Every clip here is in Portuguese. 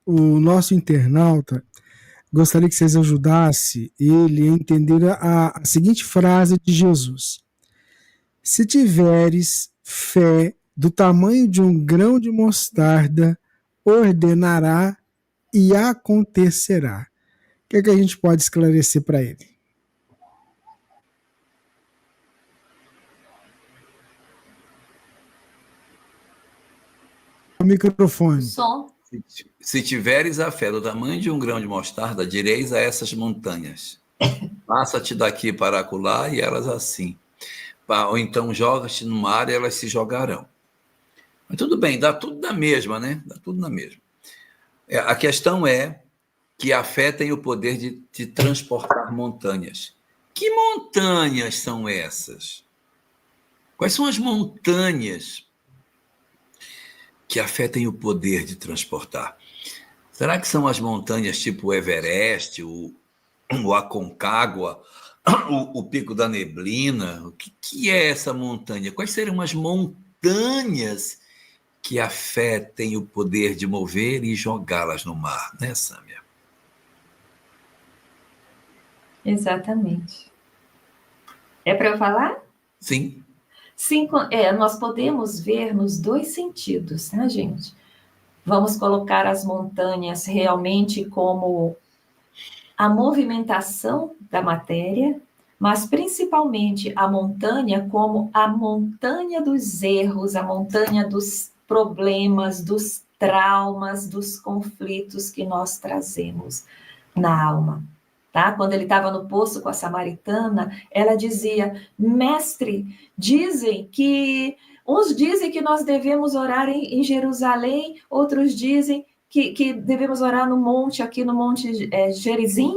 o nosso internauta, gostaria que vocês ajudassem ele a entender a seguinte frase de Jesus: se tiveres fé do tamanho de um grão de mostarda, ordenará e acontecerá. O que é que a gente pode esclarecer para ele? O O microfone. som. Se tiveres a fé do tamanho de um grão de mostarda, direis a essas montanhas: passa-te daqui para acolá, e elas assim. Ou então joga-te no mar e elas se jogarão. Mas tudo bem, dá tudo na mesma, né? Dá tudo na mesma. A questão é que a fé tem o poder de transportar montanhas. Que montanhas são essas? Quais são as montanhas que a fé tem o poder de transportar? Será que são as montanhas tipo o Everest, o Aconcagua, o Pico da Neblina? O que é essa montanha? Quais seriam as montanhas que a fé tem o poder de mover e jogá-las no mar, né, Sâmia? Exatamente. É para eu falar? Sim. Sim, nós podemos ver nos dois sentidos, né, gente? Vamos colocar as montanhas realmente como a movimentação da matéria, mas principalmente a montanha como a montanha dos erros, a montanha dos problemas, dos traumas, dos conflitos que nós trazemos na alma. Tá? Quando ele estava no poço com a samaritana, ela dizia: mestre, uns dizem que nós devemos orar em Jerusalém, outros dizem que devemos orar no monte, aqui no Monte Gerizim,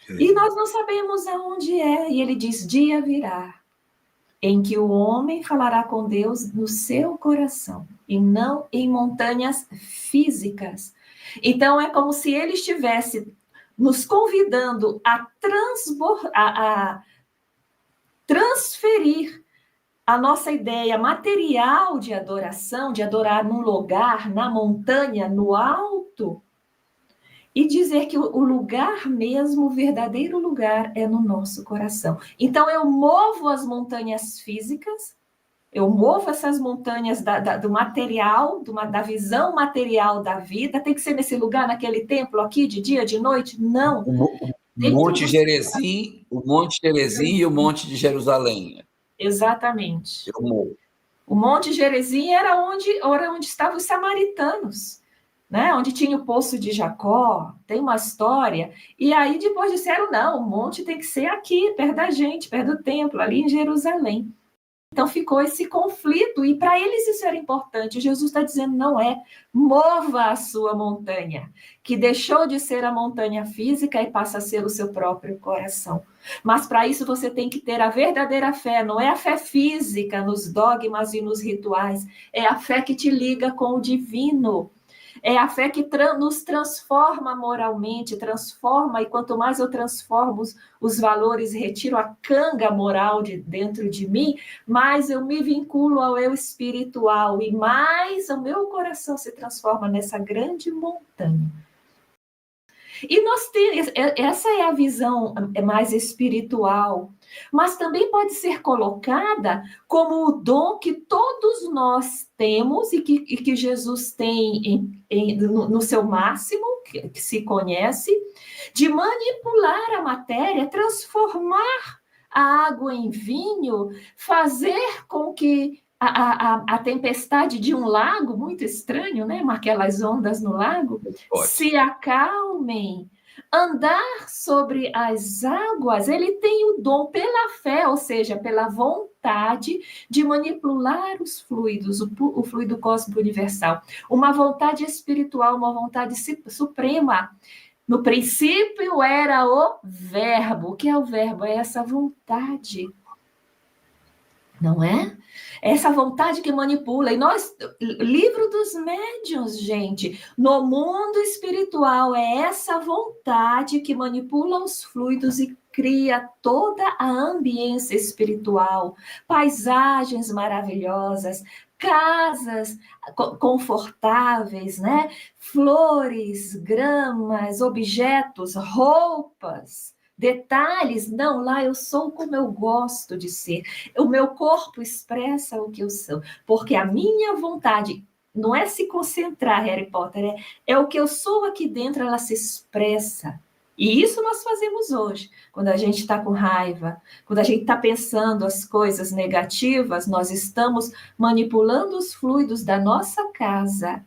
e nós não sabemos aonde é. E ele diz: dia virá, em que o homem falará com Deus no seu coração, e não em montanhas físicas. Então, é como se ele estivesse nos convidando a transferir a nossa ideia material de adoração, de adorar num lugar, na montanha, no alto, e dizer que o lugar mesmo, o verdadeiro lugar, é no nosso coração. Então, eu movo as montanhas físicas, eu movo essas montanhas do material, da visão material da vida. Tem que ser nesse lugar, naquele templo aqui, de dia, de noite? Não. O Monte Gerizim, o Monte Gerizim e o Monte de Jerusalém. Exatamente. Eu morro. O Monte Gerizim era onde estavam os samaritanos, né? Onde tinha o poço de Jacó, tem uma história. E aí depois disseram: não, o monte tem que ser aqui, perto da gente, perto do templo, ali em Jerusalém. Então ficou esse conflito, e para eles isso era importante. Jesus está dizendo: não é, mova a sua montanha, que deixou de ser a montanha física e passa a ser o seu próprio coração. Mas para isso você tem que ter a verdadeira fé, não é a fé física nos dogmas e nos rituais, é a fé que te liga com o divino. É a fé que nos transforma moralmente, transforma, e quanto mais eu transformo os valores, retiro a canga moral de dentro de mim, mais eu me vinculo ao eu espiritual, e mais o meu coração se transforma nessa grande montanha. E essa é a visão mais espiritual, mas também pode ser colocada como o dom que todos nós temos e que Jesus tem no seu máximo, que se conhece, de manipular a matéria, transformar a água em vinho, fazer com que a tempestade de um lago, muito estranho, né? Aquelas ondas no lago, se acalmem, andar sobre as águas. Ele tem o dom pela fé, ou seja, pela vontade de manipular os fluidos, o fluido cósmico universal. Uma vontade espiritual, uma vontade suprema. No princípio era o verbo. O que é o verbo? É essa vontade. Não é? Essa vontade que manipula. E nós, livro dos médiuns, gente, no mundo espiritual, é essa vontade que manipula os fluidos e cria toda a ambiência espiritual, paisagens maravilhosas, casas confortáveis, né? Flores, gramas, objetos, roupas, detalhes. Não, lá eu sou como eu gosto de ser. O meu corpo expressa o que eu sou, porque a minha vontade não é se concentrar, Harry Potter, é o que eu sou aqui dentro, ela se expressa. E isso nós fazemos hoje. Quando a gente está com raiva, quando a gente está pensando as coisas negativas, nós estamos manipulando os fluidos da nossa casa,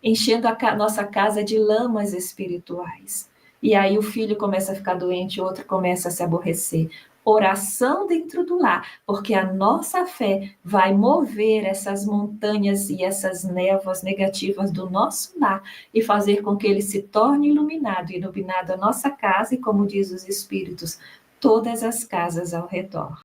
enchendo a nossa casa de lamas espirituais. E aí o filho começa a ficar doente, o outro começa a se aborrecer. Oração dentro do lar, porque a nossa fé vai mover essas montanhas e essas névoas negativas do nosso lar e fazer com que ele se torne iluminado, iluminado a nossa casa e, como diz os espíritos, todas as casas ao redor.